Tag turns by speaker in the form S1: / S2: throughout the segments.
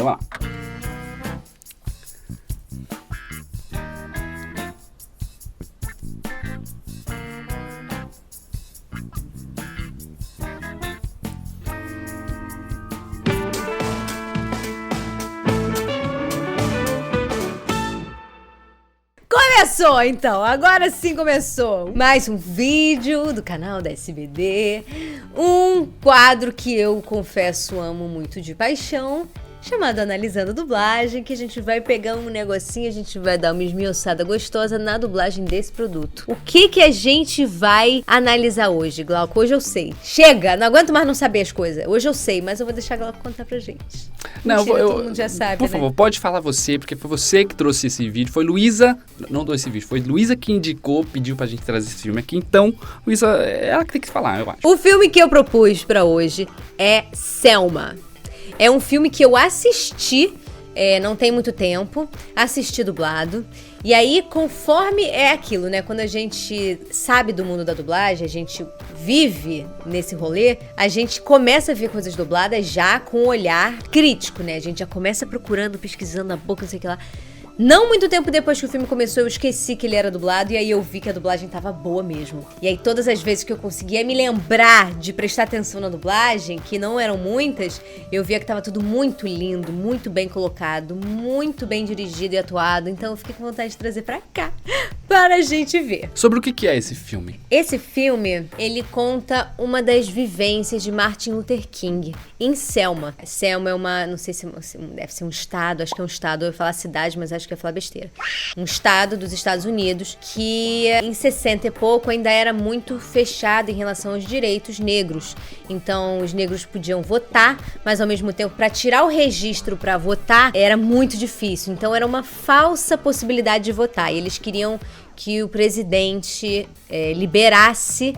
S1: Então vamos lá.
S2: Começou, então. Agora sim começou. Mais um vídeo do canal da SBD. Um quadro que eu, confesso, amo muito de paixão, chamado Analisando Dublagem, que a gente vai pegar um negocinho, a gente vai dar uma esmiuçada gostosa na dublagem desse produto. O que a gente vai analisar hoje, Glauco? Hoje eu sei. Chega! Não aguento mais não saber as coisas. Hoje eu sei, mas eu vou deixar a Glauco contar pra gente.
S1: Não,
S2: Mentira, todo mundo já sabe,
S1: por favor, pode falar você, porque foi você que trouxe esse vídeo. Foi Luísa, não trouxe esse vídeo, foi Luísa que indicou, pediu pra gente trazer esse filme aqui. Então, Luísa, ela que tem que falar, eu acho.
S2: O filme que eu propus pra hoje é Selma. É um filme que eu assisti, não tem muito tempo, assisti dublado. E aí, conforme é aquilo, né? Quando a gente sabe do mundo da dublagem, a gente vive nesse rolê, a gente começa a ver coisas dubladas já com um olhar crítico, né? A gente já começa procurando, pesquisando na boca, não sei o que lá. Não muito tempo depois que o filme começou, eu esqueci que ele era dublado e aí eu vi que a dublagem tava boa mesmo. E aí todas as vezes que eu conseguia me lembrar de prestar atenção na dublagem, que não eram muitas, eu via que tava tudo muito lindo, muito bem colocado, muito bem dirigido e atuado. Então eu fiquei com vontade de trazer pra cá, para a gente ver.
S1: Sobre o que é esse filme?
S2: Esse filme, ele conta uma das vivências de Martin Luther King em Selma. Selma é uma, não sei se deve ser um estado, acho que é um estado, eu ia falar cidade, mas acho que ia falar besteira. Um estado dos Estados Unidos que em 60 e pouco ainda era muito fechado em relação aos direitos negros. Então os negros podiam votar, mas ao mesmo tempo para tirar o registro para votar era muito difícil. Então era uma falsa possibilidade de votar. E eles queriam que o presidente liberasse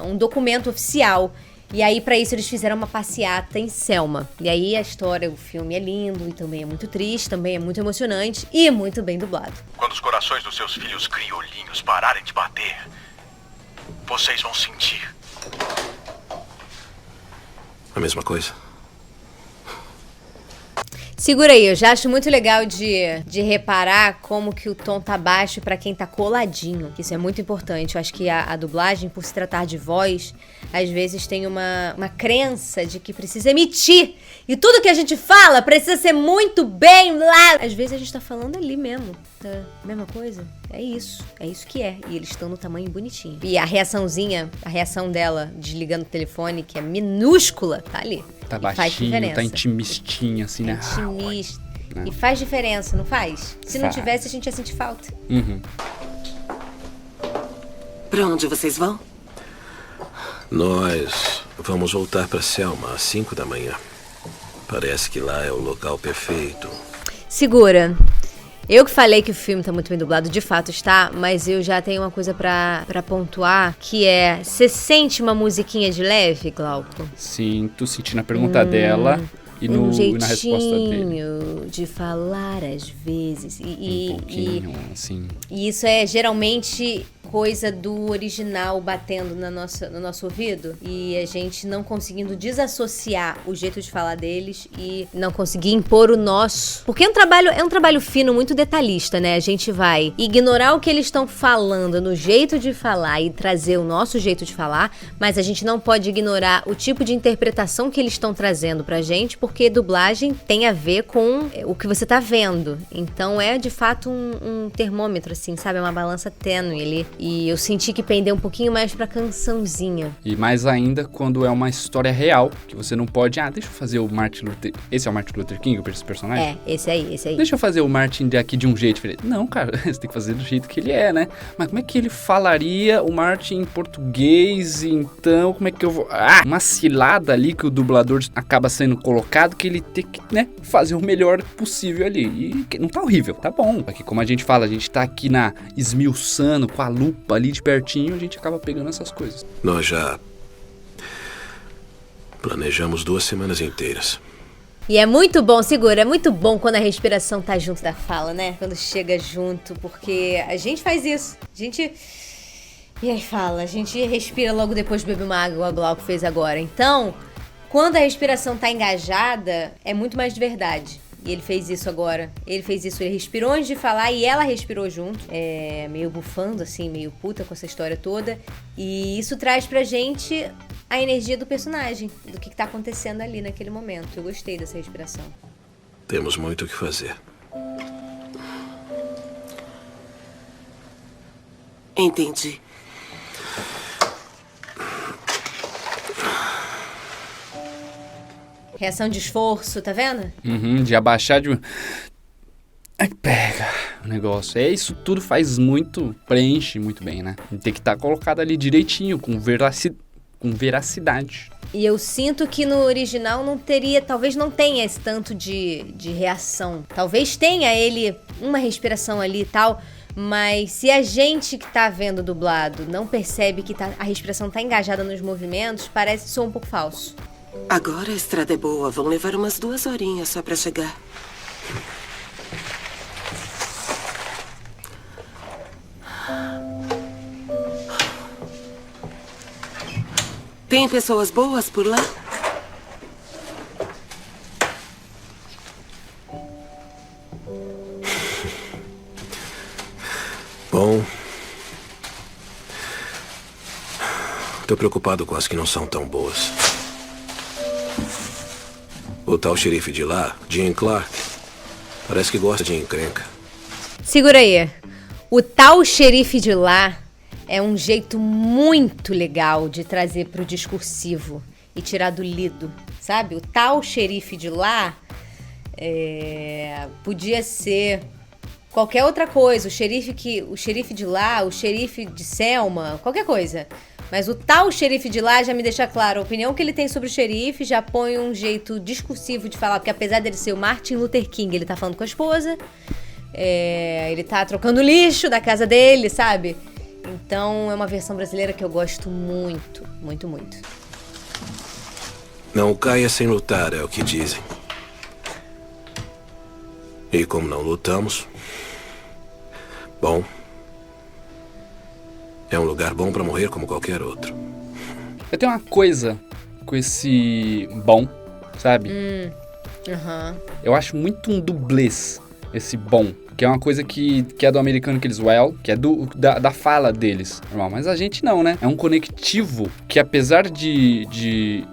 S2: um documento oficial. E aí, pra isso, eles fizeram uma passeata em Selma. E aí, a história, o filme é lindo e também é muito triste, também é muito emocionante e muito bem dublado.
S3: Quando os corações dos seus filhos criolinhos pararem de bater, vocês vão sentir a mesma coisa.
S2: Segura aí, eu já acho muito legal de reparar como que o tom tá baixo pra quem tá coladinho. Isso é muito importante. Eu acho que a dublagem, por se tratar de voz, às vezes tem uma crença de que precisa emitir. E tudo que a gente fala precisa ser muito bem lá. Às vezes a gente tá falando ali mesmo. Tá? Mesma coisa. É isso que é. E eles estão no tamanho bonitinho. E a reação dela desligando o telefone, que é minúscula, tá ali.
S1: Tá baixinho, tá intimistinha, assim, né?
S2: Intimista. E faz diferença, não faz? Se não tivesse, a gente ia sentir falta.
S1: Uhum.
S4: Pra onde vocês vão?
S5: Nós vamos voltar pra Selma às 5 da manhã. Parece que lá é o local perfeito.
S2: Segura. Eu que falei que o filme tá muito bem dublado, de fato está, mas eu já tenho uma coisa pra pontuar, que é... Você sente uma musiquinha de leve, Glauco?
S1: Sinto, sentindo a pergunta dela e na resposta dele.
S2: De falar às vezes.
S1: Um pouquinho, assim.
S2: E isso é geralmente coisa do original batendo no nosso ouvido e a gente não conseguindo desassociar o jeito de falar deles e não conseguir impor o nosso. Porque é um trabalho fino, muito detalhista, né? A gente vai ignorar o que eles estão falando no jeito de falar e trazer o nosso jeito de falar, mas a gente não pode ignorar o tipo de interpretação que eles estão trazendo pra gente, porque dublagem tem a ver com o que você tá vendo. Então é de fato um termômetro, assim, sabe? É uma balança tênue ali. E eu senti que pendeu um pouquinho mais pra cançãozinha.
S1: E mais ainda quando é uma história real, que você não pode... deixa eu fazer o Martin Luther... Esse é o Martin Luther King, esse personagem?
S2: É, esse aí.
S1: Deixa eu fazer o Martin aqui de um jeito diferente. Não, cara, você tem que fazer do jeito que ele é, né? Mas como é que ele falaria o Martin em português? Então, como é que eu vou... uma cilada ali que o dublador acaba sendo colocado, que ele tem que, né, fazer o melhor possível ali. E não tá horrível, tá bom. Aqui, como a gente fala, a gente tá aqui esmiuçando com a lupa ali de pertinho, a gente acaba pegando essas coisas.
S5: Nós já planejamos 2 semanas inteiras.
S2: E é muito bom, segura, é muito bom quando a respiração tá junto da fala, né? Quando chega junto, porque a gente faz isso. E aí fala, a gente respira logo depois de beber uma água, igual o Glauco fez agora. Então, Quando a respiração tá engajada, é muito mais de verdade. E ele fez isso agora. Ele respirou antes de falar e ela respirou junto. Meio bufando, assim, meio puta com essa história toda. E isso traz pra gente a energia do personagem, do que tá acontecendo ali naquele momento. Eu gostei dessa respiração.
S5: Temos muito o que fazer.
S4: Entendi.
S2: Reação de esforço, tá vendo?
S1: De abaixar de... Aí pega o negócio. Isso tudo preenche muito bem, né? Tem que estar colocado ali direitinho, com veracidade.
S2: E eu sinto que no original não teria, talvez não tenha esse tanto de reação. Talvez tenha ele uma respiração ali e tal, mas se a gente que tá vendo dublado não percebe que a respiração tá engajada nos movimentos, parece soar um pouco falso.
S4: Agora a estrada é boa. Vão levar umas 2 horinhas só pra chegar. Tem pessoas boas por lá?
S5: Bom... Tô preocupado com as que não são tão boas. O tal xerife de lá, Jim Clark, parece que gosta de encrenca.
S2: Segura aí. O tal xerife de lá é um jeito muito legal de trazer pro discursivo e tirar do lido, sabe? O tal xerife de lá podia ser qualquer outra coisa. O xerife de lá, o xerife de Selma, qualquer coisa. Mas o tal xerife de lá já me deixa claro a opinião que ele tem sobre o xerife, já põe um jeito discursivo de falar, porque apesar dele ser o Martin Luther King, ele tá falando com a esposa, ele tá trocando lixo da casa dele, sabe? Então é uma versão brasileira que eu gosto muito, muito, muito.
S5: Não caia sem lutar, é o que dizem. E como não lutamos... Bom... É um lugar bom pra morrer como qualquer outro.
S1: Eu tenho uma coisa com esse bom, sabe? Eu acho muito um dublês esse bom. Que é uma coisa que é do americano que eles que é da fala deles. Normal. Mas a gente não, né? É um conectivo que apesar de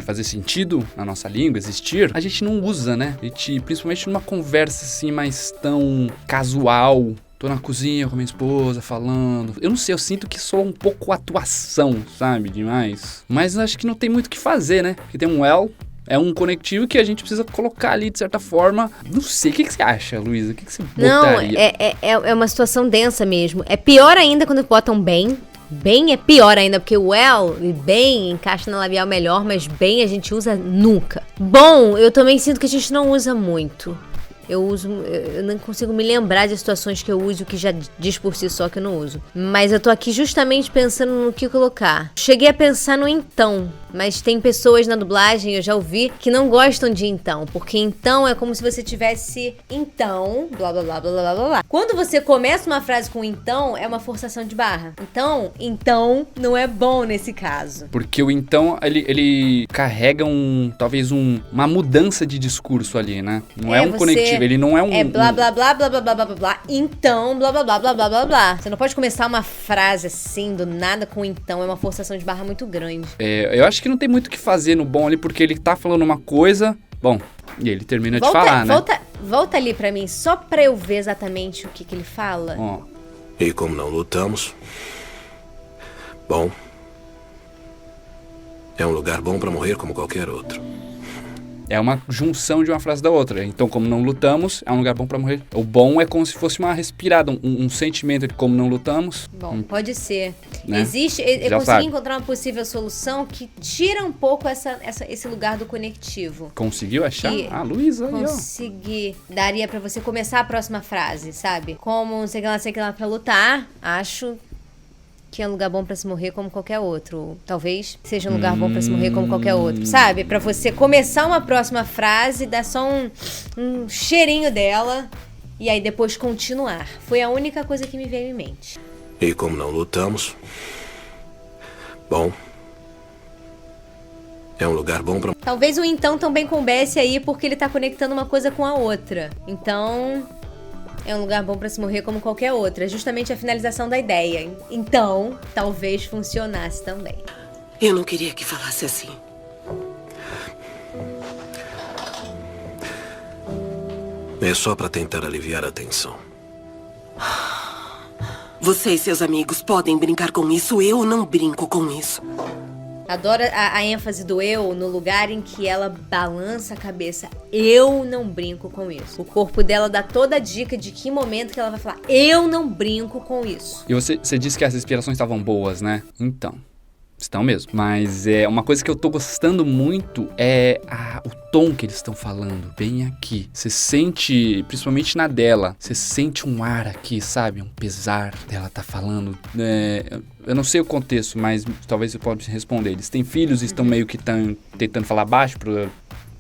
S1: fazer sentido na nossa língua, existir, a gente não usa, né? A gente, principalmente numa conversa assim mais tão casual. Tô na cozinha com a minha esposa falando. Eu não sei, eu sinto que soa um pouco atuação, sabe? Demais. Mas acho que não tem muito o que fazer, né? Porque tem um é um conectivo que a gente precisa colocar ali de certa forma. Não sei, o que você acha, Luísa? O que você botaria?
S2: Não, é uma situação densa mesmo. É pior ainda quando botam bem. Bem é pior ainda, porque well e bem encaixa na labial melhor, mas bem a gente usa nunca. Bom, eu também sinto que a gente não usa muito. Eu não consigo me lembrar de situações que eu uso que já diz por si só que eu não uso. Mas eu tô aqui justamente pensando no que colocar. Cheguei a pensar no então, mas tem pessoas na dublagem, eu já ouvi, que não gostam de então, porque então é como se você tivesse então, blá blá blá blá blá blá blá. Quando você começa uma frase com então, é uma forçação de barra. Então não é bom nesse caso.
S1: Porque o então, ele carrega talvez uma mudança de discurso ali, né? Não é um conectivo. Ele não é um...
S2: É blá, blá, blá, blá, blá, blá, blá, blá, blá. Então, blá, blá, blá, blá, blá, blá, blá. Você não pode começar uma frase assim, do nada com então. É uma forçação de barra muito grande.
S1: Eu acho que não tem muito o que fazer no bom ali, porque ele tá falando uma coisa... Bom, e ele termina de falar, né?
S2: Volta ali pra mim, só pra eu ver exatamente o que ele fala.
S5: E como não lutamos... Bom... É um lugar bom pra morrer como qualquer outro.
S1: É uma junção de uma frase da outra. Então, como não lutamos, é um lugar bom pra morrer. O bom é como se fosse uma respirada, um sentimento de como não lutamos.
S2: Bom, pode ser.
S1: Né?
S2: Eu consegui encontrar uma possível solução que tira um pouco esse lugar do conectivo.
S1: Conseguiu achar? Luísa, aí, ó.
S2: Consegui. Daria pra você começar a próxima frase, sabe? Como sei que lá pra lutar, acho... que é um lugar bom pra se morrer como qualquer outro. Talvez seja um lugar bom pra se morrer como qualquer outro. Sabe? Pra você começar uma próxima frase, dar só um cheirinho dela e aí depois continuar. Foi a única coisa que me veio em mente.
S5: E como não lutamos... Bom... É um lugar bom pra...
S2: Talvez o então também coubesse aí porque ele tá conectando uma coisa com a outra. Então, é um lugar bom pra se morrer como qualquer outra. É justamente a finalização da ideia. Então, talvez funcionasse também.
S4: Eu não queria que falasse assim.
S5: É só pra tentar aliviar a tensão.
S4: Você e seus amigos podem brincar com isso, eu não brinco com isso.
S2: Adoro a ênfase do eu no lugar em que ela balança a cabeça. Eu não brinco com isso. O corpo dela dá toda a dica de que momento que ela vai falar. Eu não brinco com isso.
S1: E você disse que as inspirações estavam boas, né? Então, estão mesmo. Mas uma coisa que eu tô gostando muito é o tom que eles estão falando. Bem aqui. Você sente, principalmente na dela, você sente um ar aqui, sabe? Um pesar dela tá falando. Eu não sei o contexto, mas talvez você possa responder. Eles têm filhos e estão meio que tentando falar baixo pro...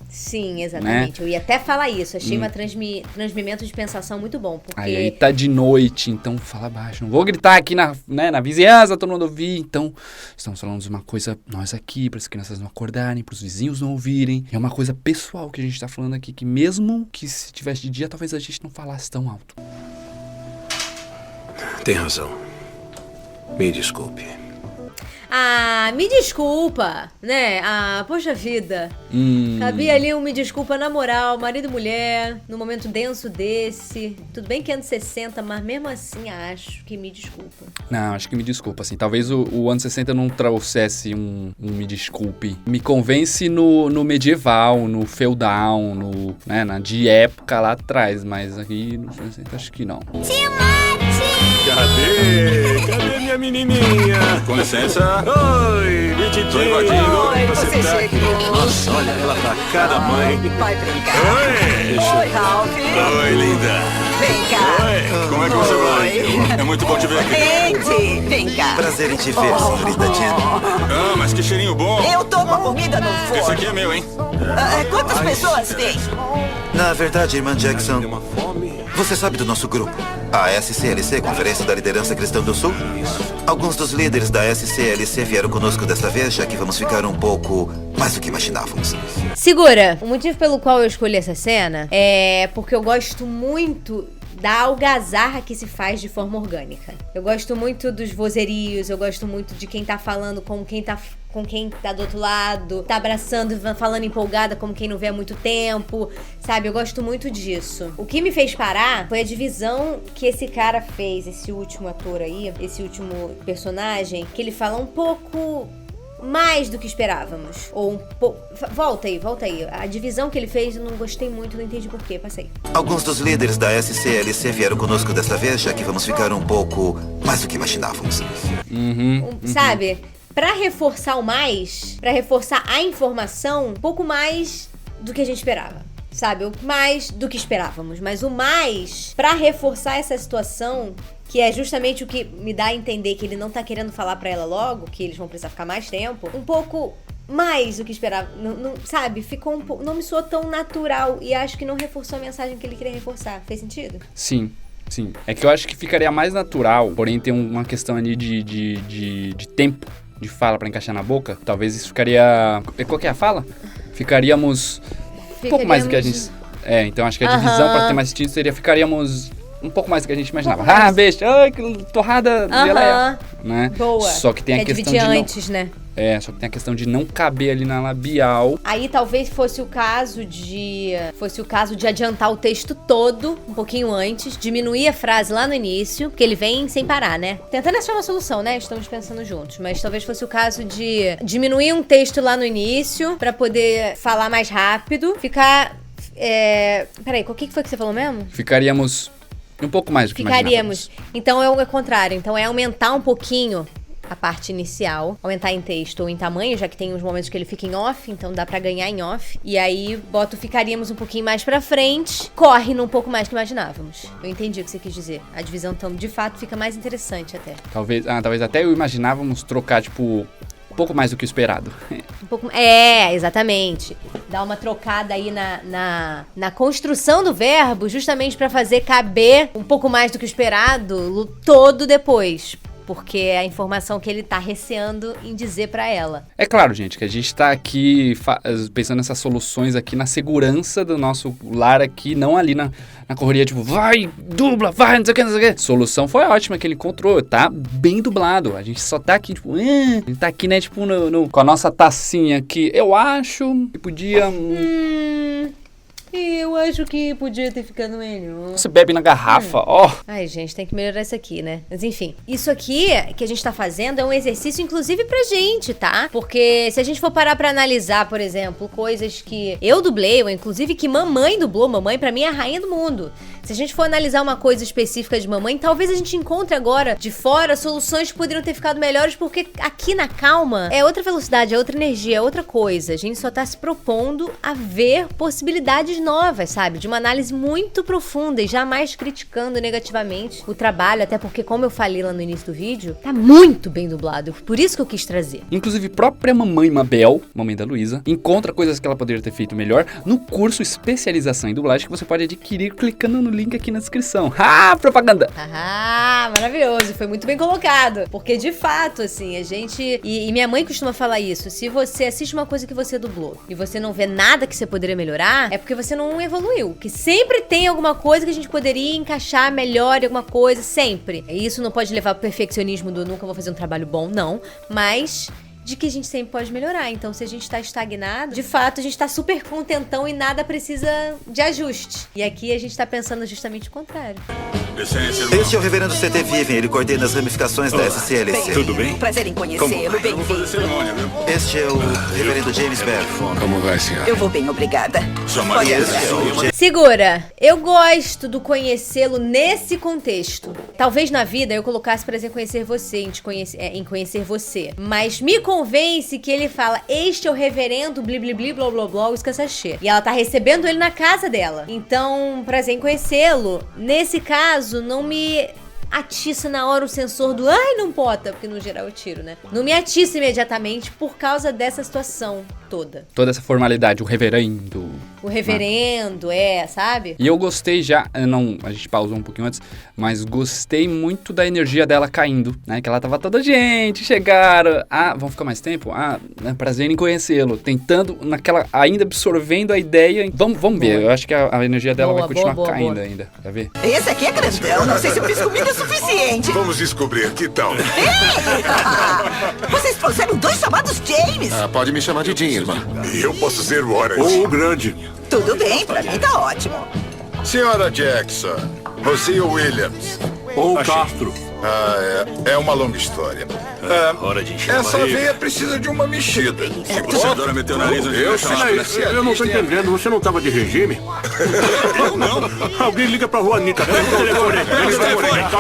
S2: Sim, exatamente. Né? Eu ia até falar isso. Achei um transmimento de pensação muito bom. Porque...
S1: Aí tá de noite, então fala baixo. Não vou gritar aqui na vizinhança, todo mundo ouvir. Então, estamos falando de uma coisa, nós aqui, para as crianças não acordarem, para os vizinhos não ouvirem. É uma coisa pessoal que a gente tá falando aqui, que mesmo que se tivesse de dia, talvez a gente não falasse tão alto.
S5: Tem razão. Me desculpe.
S2: Me desculpa, né? Poxa vida. Cabia ali me desculpa na moral, marido e mulher, num momento denso desse. Tudo bem que é anos 60, mas mesmo assim acho que me desculpa.
S1: Não, acho que me desculpa, assim. Talvez o ano 60 não trouxesse um me desculpe. Me convence no medieval, no feudal, de época lá atrás, mas aqui no 60 acho que não.
S5: Cadê minha menininha? Com licença. Oi, Tô invadindo.
S6: Oi, você
S5: tá aqui. Nossa, olha, ela tá cada mãe.
S6: Vai brincar.
S5: Oi,
S6: Ralph.
S5: Oi, linda.
S6: Vem cá.
S5: Oi, como é que você vai? É muito bom te ver aqui.
S6: Andy, vem cá.
S7: Prazer em te ver, senhorita Jen.
S5: Mas que cheirinho bom.
S6: Eu tô com a comida no forno.
S5: Esse aqui é meu, hein?
S6: Quantas pessoas tem?
S7: Na verdade, irmã Jackson, você sabe do nosso grupo? A SCLC, Conferência da Liderança Cristã do Sul? Alguns dos líderes da SCLC vieram conosco desta vez, já que vamos ficar um pouco mais do que imaginávamos.
S2: Segura! O motivo pelo qual eu escolhi essa cena é porque eu gosto muito da algazarra que se faz de forma orgânica. Eu gosto muito dos vozerios, eu gosto muito de quem tá falando com quem tá do outro lado, tá abraçando, falando empolgada como quem não vê há muito tempo, sabe? Eu gosto muito disso. O que me fez parar foi a divisão que esse cara fez, esse último ator aí, esse último personagem, que ele fala um pouco mais do que esperávamos. Ou um pouco... Volta aí. A divisão que ele fez eu não gostei muito, não entendi porquê, passei.
S7: Alguns dos líderes da SCLC vieram conosco desta vez, já que vamos ficar um pouco mais do que imaginávamos.
S2: Sabe? Pra reforçar pra reforçar a informação, um pouco mais do que a gente esperava. Sabe? O mais do que esperávamos. Mas o mais, pra reforçar essa situação, que é justamente o que me dá a entender que ele não tá querendo falar pra ela logo, que eles vão precisar ficar mais tempo, um pouco mais do que esperava. Não, sabe? Ficou um pouco... Não me soou tão natural e acho que não reforçou a mensagem que ele queria reforçar. Fez sentido?
S1: Sim. É que eu acho que ficaria mais natural, porém tem uma questão ali de tempo de fala pra encaixar na boca. Talvez isso ficaria... Qual que é a fala? Ficaríamos um pouco mais do que a gente... então acho que a divisão, pra ter mais sentido, ficaríamos um pouco mais do que a gente imaginava. Beijo, ai, que torrada de geleia, né?
S2: Boa.
S1: Só que tem a questão de
S2: antes, né?
S1: Só que tem a questão de não caber ali na labial.
S2: Aí talvez fosse o caso de adiantar o texto todo um pouquinho antes, diminuir a frase lá no início, porque ele vem sem parar, né? Tentando achar uma solução, né? Estamos pensando juntos, mas talvez fosse o caso de diminuir um texto lá no início pra poder falar mais rápido, ficar... Peraí, o que foi que você falou mesmo?
S1: Ficaríamos um pouco mais do que imaginávamos.
S2: Então é o contrário, então é aumentar um pouquinho a parte inicial, aumentar em texto ou em tamanho, já que tem uns momentos que ele fica em off, então dá pra ganhar em off. E aí, ficaríamos um pouquinho mais pra frente, corre num pouco mais que imaginávamos. Eu entendi o que você quis dizer. A divisão, então, de fato, fica mais interessante até.
S1: Talvez até eu imaginávamos trocar, tipo, um pouco mais do que o esperado.
S2: Exatamente. Dá uma trocada aí na construção do verbo, justamente pra fazer caber um pouco mais do que o esperado todo depois. porque é a informação que ele tá receando em dizer pra ela.
S1: É claro, gente, que a gente tá aqui pensando nessas soluções aqui na segurança do nosso lar aqui, não ali na correria, tipo, vai, dubla, vai, não sei o que, não sei o que. Solução foi ótima que ele encontrou, tá bem dublado. A gente só tá aqui, tipo, a gente tá aqui, né, tipo, com a nossa tacinha aqui. Eu acho que podia...
S2: Eu acho que podia ter ficado melhor.
S1: Você bebe na garrafa, ó.
S2: Ai, gente, tem que melhorar isso aqui, né? Mas enfim, isso aqui que a gente tá fazendo é um exercício, inclusive, pra gente, tá? Porque se a gente for parar pra analisar, por exemplo, coisas que eu dublei, ou inclusive que mamãe dublou, mamãe pra mim é a rainha do mundo. Se a gente for analisar uma coisa específica de mamãe, talvez a gente encontre agora, de fora, soluções que poderiam ter ficado melhores, porque aqui na Calma é outra velocidade, é outra energia, é outra coisa. A gente só tá se propondo a ver possibilidades novas, sabe? De uma análise muito profunda e jamais criticando negativamente o trabalho, até porque, como eu falei lá no início do vídeo, tá muito bem dublado. Por isso que eu quis trazer.
S1: Inclusive, própria mamãe Mabel, mamãe da Luísa, encontra coisas que ela poderia ter feito melhor no curso Especialização em Dublagem que você pode adquirir clicando no link aqui na descrição. Ah, propaganda!
S2: Ah, maravilhoso. Foi muito bem colocado. Porque, de fato, assim, a gente... E minha mãe costuma falar isso. Se você assiste uma coisa que você dublou e você não vê nada que você poderia melhorar, é porque você não evoluiu. Que sempre tem alguma coisa que a gente poderia encaixar melhor em alguma coisa, sempre. E isso não pode levar pro perfeccionismo do nunca vou fazer um trabalho bom, não. Mas... de que a gente sempre pode melhorar. Então, se a gente tá estagnado, de fato, a gente tá super contentão e nada precisa de ajuste. E aqui a gente tá pensando justamente o contrário.
S7: Este é o reverendo C.T. Viven, ele coordena as ramificações da SCLC.
S3: Tudo bem?
S6: Prazer em conhecê-lo, bem-vindo.
S7: Este é o reverendo James Bear.
S3: Como vai, senhor?
S6: Eu vou bem, obrigada. Pode
S7: Este
S6: entrar.
S7: é o James...
S2: Segura, eu gosto do conhecê-lo nesse contexto. Talvez na vida eu colocasse prazer em conhecer você, em conhecer você. Mas me convence que ele fala, este é o reverendo blá blá blá blá blá blá, o sachê. E ela tá recebendo ele na casa dela. Então, prazer em conhecê-lo. Nesse caso, não me atiça na hora o sensor do ai, não pota, porque no geral eu tiro, né? Não me atiça imediatamente por causa dessa situação toda.
S1: Toda essa formalidade, o reverendo.
S2: O reverendo, sabe?
S1: E eu gostei já, a gente pausou um pouquinho antes, mas gostei muito da energia dela caindo, né? Que ela tava toda, gente, chegaram, vamos ficar mais tempo? Prazer em conhecê-lo, tentando, ainda absorvendo a ideia, vamos ver, eu acho que a energia dela vai continuar caindo ainda, quer ver?
S6: Esse aqui é grandão, não sei se eu fiz comida o suficiente.
S3: Vamos descobrir, que tal?
S6: Vocês trouxeram 2 chamados James.
S5: Pode me chamar de Jim, irmã.
S3: Eu posso ser o Horace. Ou o grande.
S6: Tudo bem, pra mim tá ótimo.
S3: Senhora Jackson, você e o Williams. Ou Castro. É uma longa história.
S5: Hora de encher a
S3: Essa
S5: barriga.
S3: veia precisa de uma mexida.
S5: Você adora meter o nariz onde
S3: Eu
S5: deixa uma
S3: sei,
S5: pressão.
S3: eu não tô entendendo.
S8: Você não tava de regime?
S3: Eu não.
S8: Alguém liga pra Juanita.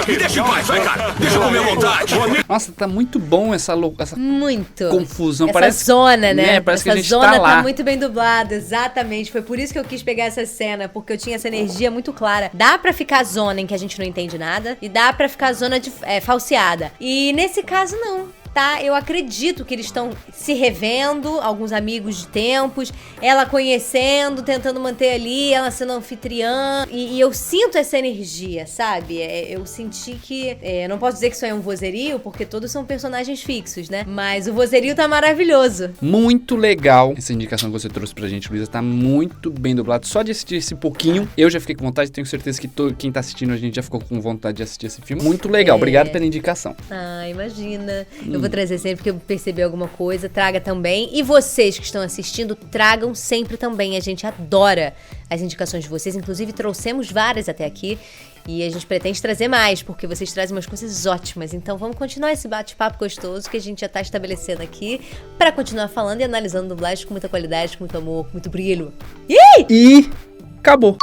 S3: Me deixa em paz, vai, cara. Deixa eu comer à vontade.
S1: Nossa, tá muito bom essa
S2: Muito.
S1: confusão.
S2: Essa
S1: Parece,
S2: zona, né?
S1: Parece
S2: essa
S1: que a gente
S2: zona
S1: tá lá.
S2: tá muito bem dublada, exatamente. Foi por isso que eu quis pegar essa cena, porque eu tinha essa energia muito clara. Dá pra ficar zona em que a gente não entende nada, e dá pra ficar zona de falseada. E nesse caso, não. Tá? Eu acredito que eles estão se revendo, alguns amigos de tempos, ela conhecendo, tentando manter ali, ela sendo anfitriã, e eu sinto essa energia, sabe? Eu senti que, não posso dizer que isso é um vozerio, porque todos são personagens fixos, né? Mas o vozerio tá maravilhoso.
S1: Muito legal essa indicação que você trouxe pra gente, Luísa, tá muito bem dublado, só de assistir esse pouquinho, eu já fiquei com vontade, tenho certeza que quem tá assistindo a gente já ficou com vontade de assistir esse filme, muito legal, obrigado pela indicação.
S2: Ah, imagina. Eu vou trazer sempre que eu perceber alguma coisa, traga também. E vocês que estão assistindo, tragam sempre também. A gente adora as indicações de vocês. Inclusive, trouxemos várias até aqui. E a gente pretende trazer mais, porque vocês trazem umas coisas ótimas. Então vamos continuar esse bate-papo gostoso que a gente já tá estabelecendo aqui para continuar falando e analisando dublagem com muita qualidade, com muito amor, com muito brilho.
S1: E acabou.